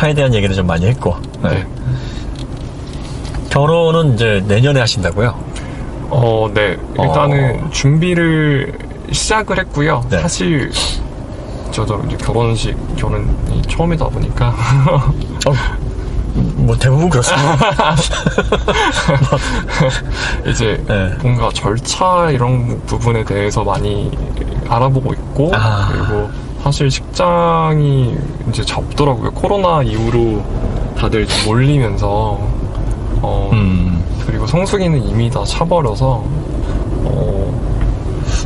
차에 대한 얘기를 좀 많이 했고. 네. 결혼은 이제 내년에 하신다고요? 네. 일단은 준비를 시작을 했고요. 네. 사실 저도 이제 결혼이 처음이다 보니까 뭐 대부분 그렇습니다. 이제 네. 뭔가 절차 이런 부분에 대해서 많이 알아보고 있고 그리고 사실 식장이 이제 잡더라고요. 코로나 이후로 다들 이제 몰리면서 그리고 성수기는 이미 다 차버려서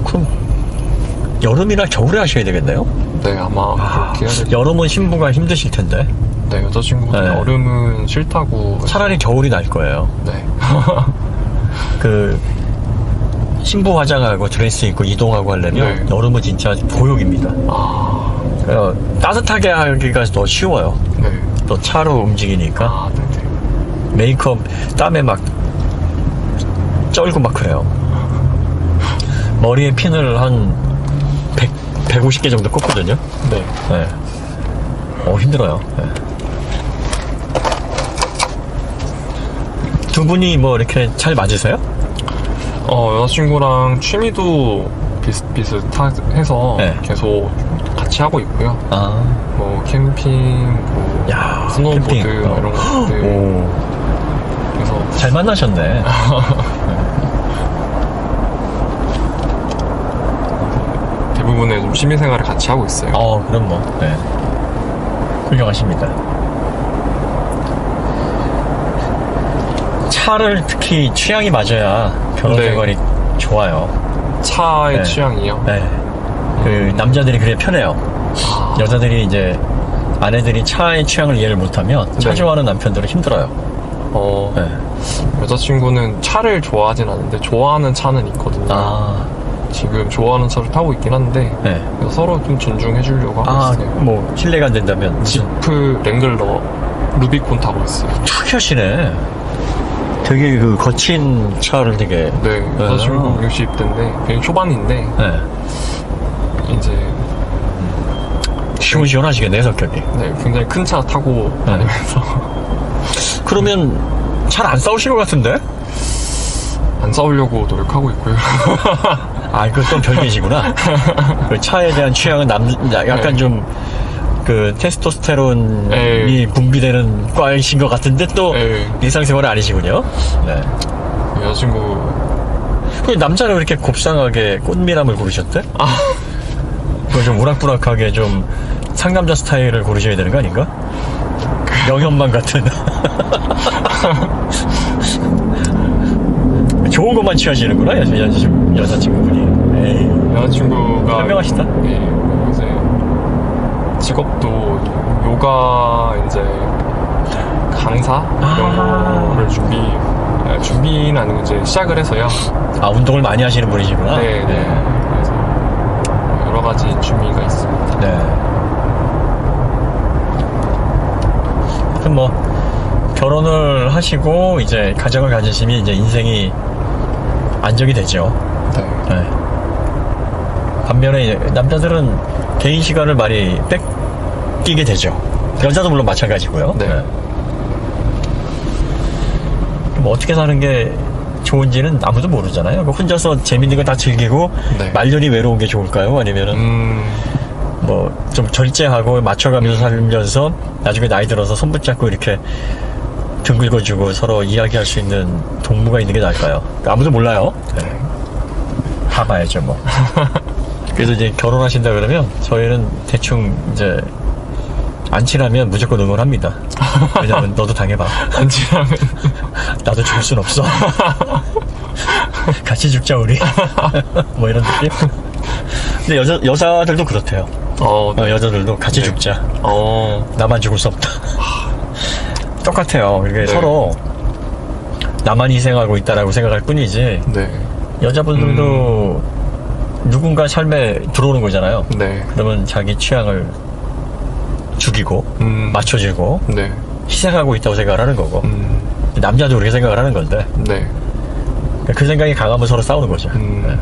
그럼 여름이나 겨울에 하셔야 되겠네요? 네, 아마 그렇게 해야 될 여름은 신부가 힘드실 텐데. 네, 여자친구분 네. 여름은 싫다고. 차라리 겨울이 나을 거예요. 네. 그 신부 화장하고 드레스 입고 이동하고 하려면 네. 여름은 진짜 고역입니다. 따뜻하게 하기가 더 쉬워요. 네. 또 차로 움직이니까 네네. 메이크업 땀에 막 쩔고 막 그래요. 머리에 핀을 한 150개 정도 꽂거든요. 네. 네. 힘들어요. 네. 두 분이 뭐 이렇게 잘 맞으세요? 여자친구랑 취미도 비슷비슷해서 네. 계속 같이 하고 있고요. 뭐 캠핑, 뭐 야, 스노우보드 캠핑. 이런 것들. 오, 그래서 잘 만나셨네. 대부분의 좀 취미생활을 같이 하고 있어요. 그럼 뭐, 네. 훌륭하십니다. 차를 특히 취향이 맞아야 결혼 네. 생활이 좋아요. 차의 네. 취향이요? 네. 그 남자들이 그래 편해요. 여자들이 이제 아내들이 차의 취향을 이해를 못하면 차 네. 좋아하는 남편들은 힘들어요. 네. 여자친구는 차를 좋아하진 않는데 좋아하는 차는 있거든요. 지금 좋아하는 차를 타고 있긴 한데 네. 서로 좀 존중해 주려고 하고 있어요. 뭐 실례가 안 된다면 지프 랭글러 루비콘 타고 있어요. 특이하시네. 되게 그 거친 차를 되게. 네, 여자친구 60대인데 되게 초반인데 네. 이제 시원시원하시겠네 성격이. 네, 굉장히 큰 차 타고 다니면서 그러면 잘 안 싸우실 것 같은데? 안 싸우려고 노력하고 있고요. 그건 좀 별개시구나. 그 차에 대한 취향은 약간 네. 좀 그 테스토스테론이 네. 분비되는 과이신 것 같은데 또 네. 일상생활은 아니시군요. 네. 여자친구 그 남자를 그렇게 곱상하게 꽃미남을 고르셨대? 그거 좀 우락부락하게 좀 상남자 스타일을 고르셔야 되는 거 아닌가? 영현만 같은. 좋은 것만 취하시는구나 여자친구분이. 에이, 여자친구가 현명하시다. 네, 이제 직업도 요가 이제 강사 이런 거를 준비는 아니고 이제 시작을 해서요. 운동을 많이 하시는 분이시구나. 네. 그래서 여러 가지 취미가 있습니다. 네. 하여튼 뭐 결혼을 하시고 이제 가정을 가지시면 이제 인생이 안정이 되죠. 네. 반면에 남자들은 개인 시간을 많이 뺏기게 되죠. 여자도 물론 마찬가지고요. 네. 뭐 어떻게 사는 게 좋은지는 아무도 모르잖아요. 혼자서 재밌는 거 다 즐기고 네. 말년이 외로운 게 좋을까요? 아니면은 뭐 좀 절제하고 맞춰가면서 살면서 나중에 나이 들어서 손 붙잡고 이렇게 등 긁어주고 서로 이야기할 수 있는 동무가 있는 게 나을까요? 아무도 몰라요. 네. 봐봐야죠 뭐. 그래서 이제 결혼하신다 그러면 저희는 대충 이제 안 친하면 무조건 응원합니다. 왜냐면 너도 당해봐. 안 친하면 나도 죽을 순 없어. 같이 죽자 우리. 뭐 이런 느낌. 근데 여자들도 그렇대요. 네. 여자들도 같이 네. 죽자. 나만 죽을 수 없다. 똑같아요. 이게 네. 서로 나만 희생하고 있다라고 생각할 뿐이지. 네. 여자분들도 누군가 삶에 들어오는 거잖아요. 네. 그러면 자기 취향을 죽이고 맞춰주고 네. 희생하고 있다고 생각을 하는 거고 남자도 그렇게 생각을 하는 건데 네. 그 생각이 강하면 서로 싸우는 거죠. 네.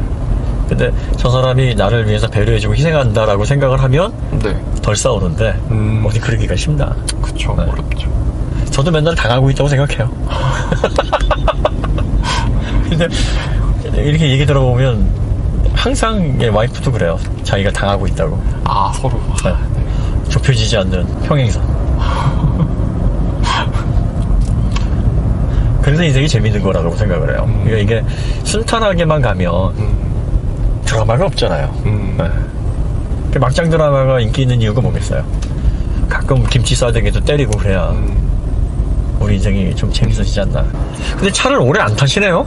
근데 저 사람이 나를 위해서 배려해주고 희생한다라고 생각을 하면 네. 덜 싸우는데 어디 그러기가 쉽나. 그쵸. 네. 어렵죠. 저도 맨날 당하고 있다고 생각해요. 근데 이렇게 얘기 들어보면 항상 와이프도 그래요. 자기가 당하고 있다고. 아, 서로. 네. 좁혀지지 않는 평행선. 그래서 인생이 재밌는 거라고 생각을 해요. 그러니까 이게 순탄하게만 가면 드라마가 없잖아요. 네. 막장 드라마가 인기 있는 이유가 뭐겠어요? 가끔 김치 싸대기도 때리고 그래야 우리 인생이 좀 재밌어지지 않나. 근데 차를 오래 안 타시네요?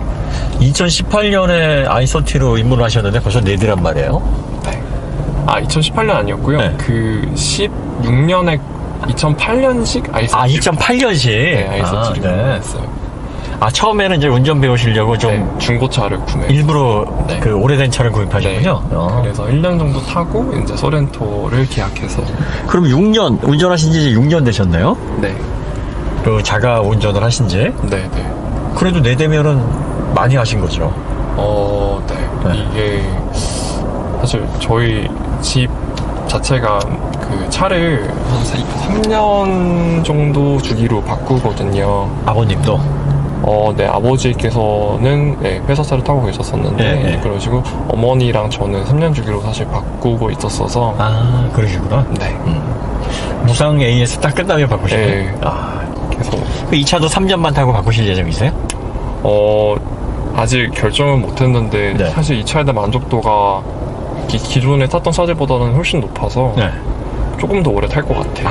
2018년에 아이서티로 입문을 하셨는데 벌써 4대란 말이에요? 네. 아, 2018년 아니었고요. 네. 그 16년에 2008년식 아이서티. 아, 2008년식? 네, 아이서티를 구매했어요. 아, 처음에는 이제 운전 배우시려고 좀 네, 중고차를 구매했어요. 일부러 네. 그 오래된 차를 구입하셨군요. 네. 그래서 1년 정도 타고 이제 소렌토를 계약해서. 그럼 6년 운전하신 지 6년 되셨네요? 네. 그 자가 운전을 하신 지? 네, 네. 그래도 4대면은 많이 하신 거죠. 네. 네. 이게 사실 저희 집 자체가 그 차를 한 3년 정도 주기로 바꾸거든요. 아버님도? 네, 아버지께서는 네, 회사 차를 타고 계셨었는데, 네, 네. 그러시고, 어머니랑 저는 3년 주기로 사실 바꾸고 있었어서, 아, 그러시구나. 네. 무상 AS 딱 끝나면 바꾸시네. 네. 아, 계속, 이 차도 3년만 타고 바꾸실 예정이세요? 아직 결정은 못했는데, 네. 사실 이 차에 대한 만족도가 기존에 탔던 차들보다는 훨씬 높아서, 네. 조금 더 오래 탈 것 같아요.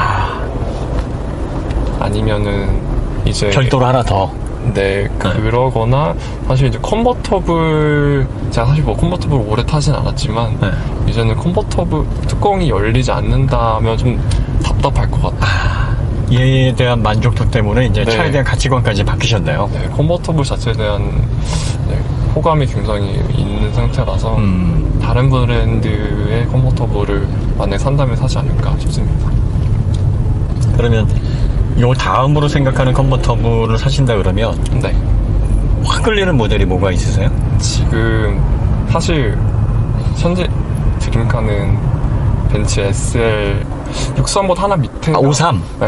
아니면은, 이제. 별도로 하나 더. 네, 그러거나, 사실 이제 컨버터블, 제가 사실 뭐 컨버터블 오래 타진 않았지만, 네. 이제는 컨버터블 뚜껑이 열리지 않는다면 좀 답답할 것 같아요. 얘에 대한 만족도 때문에 이제 네. 차에 대한 가치관까지 바뀌셨네요. 네, 컨버터블 자체에 대한 네, 호감이 굉장히 있는 상태라서, 다른 브랜드의 컨버터블을 만약에 산다면 사지 않을까 싶습니다. 그러면 요 다음으로 생각하는 컨버터블을 사신다 그러면 네. 확 끌리는 모델이 뭐가 있으세요? 지금, 사실, 현재 드림카는 벤츠 SL 63보다 하나 밑에. 53. 네,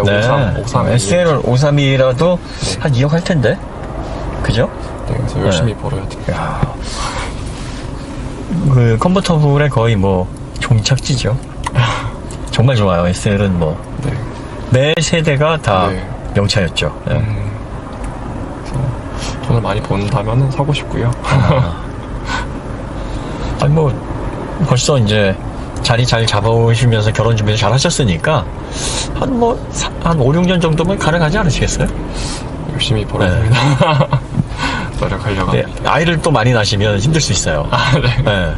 53. SL 53이라도 네. 한 2억 할 텐데. 그죠? 네, 그래서 열심히 벌어야 돼요. 야. 그 컨버터블의 거의 뭐 종착지죠. 정말 좋아요. SL은 뭐 네. 매 세대가 다 네. 명차였죠. 네. 그래서 돈을 많이 번다면 사고 싶고요. 아니 뭐 벌써 이제 자리 잘 잡아오시면서 결혼 준비도 잘 하셨으니까 한 5, 6년 정도면 가능하지 않으시겠어요? 열심히 벌었습니다. 노력하려고 네, 합니다. 아이를 또 많이 낳으시면 힘들 수 있어요. 네. 네.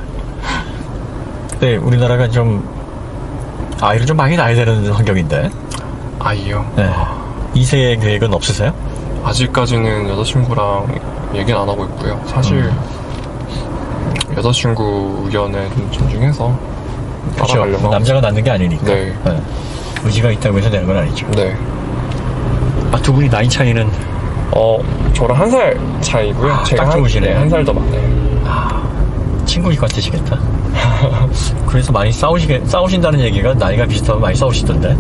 네, 우리나라가 좀 아이를 좀 많이 낳아야 되는 환경인데. 아이요? 네. 2세 계획은 없으세요? 아직까지는 여자친구랑 얘기는 안 하고 있고요. 사실 여자친구 의견에 좀 존중해서 그렇죠. 따라가려고 하고 남자가 낳는 게 아니니까. 네. 네. 의지가 있다고 해서 되는 건 아니죠. 네. 아, 두 분이 나이 차이는 저랑 1살 차이고요. 제가 딱 좋으시네요. 한 살 더 많아요. 친구 같으시겠다. 그래서 많이 싸우신다는 얘기가 나이가 비슷하면 많이 싸우시던데.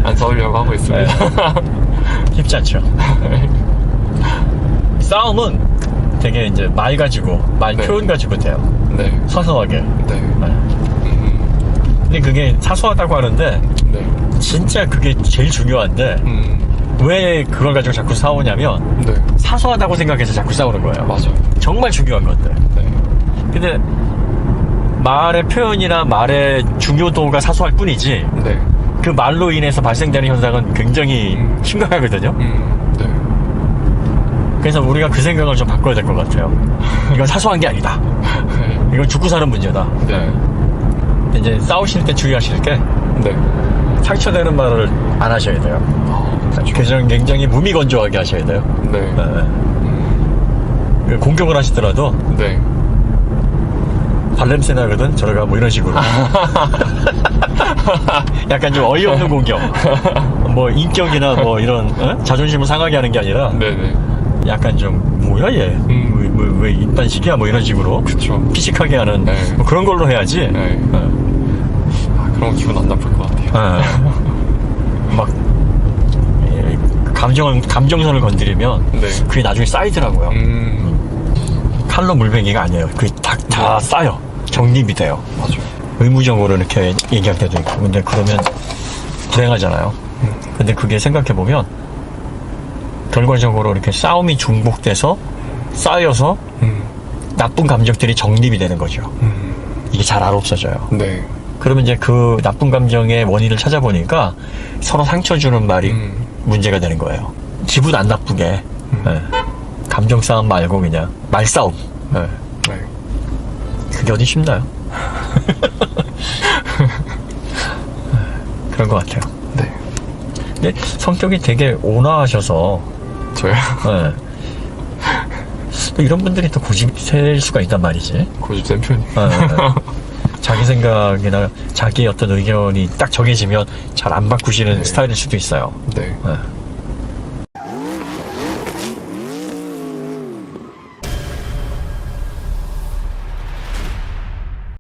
안 싸우려고 하고 있습니다. 쉽지 않죠. 싸움은 되게 이제 말 가지고, 말 네. 표현 가지고 돼요. 네. 사소하게. 네. 근데 그게 사소하다고 하는데, 네. 진짜 그게 제일 중요한데, 왜 그걸 가지고 자꾸 싸우냐면, 네. 사소하다고 생각해서 자꾸 싸우는 거예요. 맞아요. 정말 중요한 건데. 네. 근데, 말의 표현이나 말의 중요도가 사소할 뿐이지, 네. 그 말로 인해서 발생되는 현상은 굉장히 심각하거든요. 네. 그래서 우리가 그 생각을 좀 바꿔야 될 것 같아요. 이건 사소한 게 아니다. 이건 죽고 사는 문제다. 네. 이제 싸우실 때 주의하실 게 네. 상처되는 말을 안 하셔야 돼요. 그래서 굉장히 무미건조하게 하셔야 돼요. 네. 네. 공격을 하시더라도 네. 발냄새 나거든 저러가 뭐 이런 식으로 약간 좀 어이없는 공격, 뭐 인격이나 뭐 이런 자존심을 상하게 하는 게 아니라 네네. 약간 좀 뭐야 얘? 왜 이딴식이야? 뭐 이런 식으로. 그쵸. 피식하게 하는 네. 뭐 그런 걸로 해야지. 네. 그럼 기분 안 나쁠 것 같아요. 막 감정선을 건드리면 네. 그게 나중에 쌓이더라고요. 칼로 물베기가 아니에요. 그게 다 쌓여. 정립이 돼요. 맞아요. 의무적으로 이렇게 얘기할 때도 있고. 근데 그러면 불행하잖아요. 근데 그게 생각해보면 결과적으로 이렇게 싸움이 중복돼서 쌓여서 나쁜 감정들이 정립이 되는 거죠. 이게 잘 안 없어져요. 네. 그러면 이제 그 나쁜 감정의 원인을 찾아보니까 서로 상처 주는 말이 문제가 되는 거예요. 기분 안 나쁘게. 네. 감정 싸움 말고 그냥 말싸움. 네. 네. 그게 어디 쉽나요? 그런 것 같아요. 네. 근데 성격이 되게 온화하셔서 저요? 네. 또 이런 분들이 또 고집셀 수가 있단 말이지. 고집 센 편이에요. 자기 생각이나 자기의 어떤 의견이 딱 정해지면 잘 안 바꾸시는 스타일일 수도 있어요. 네. 네.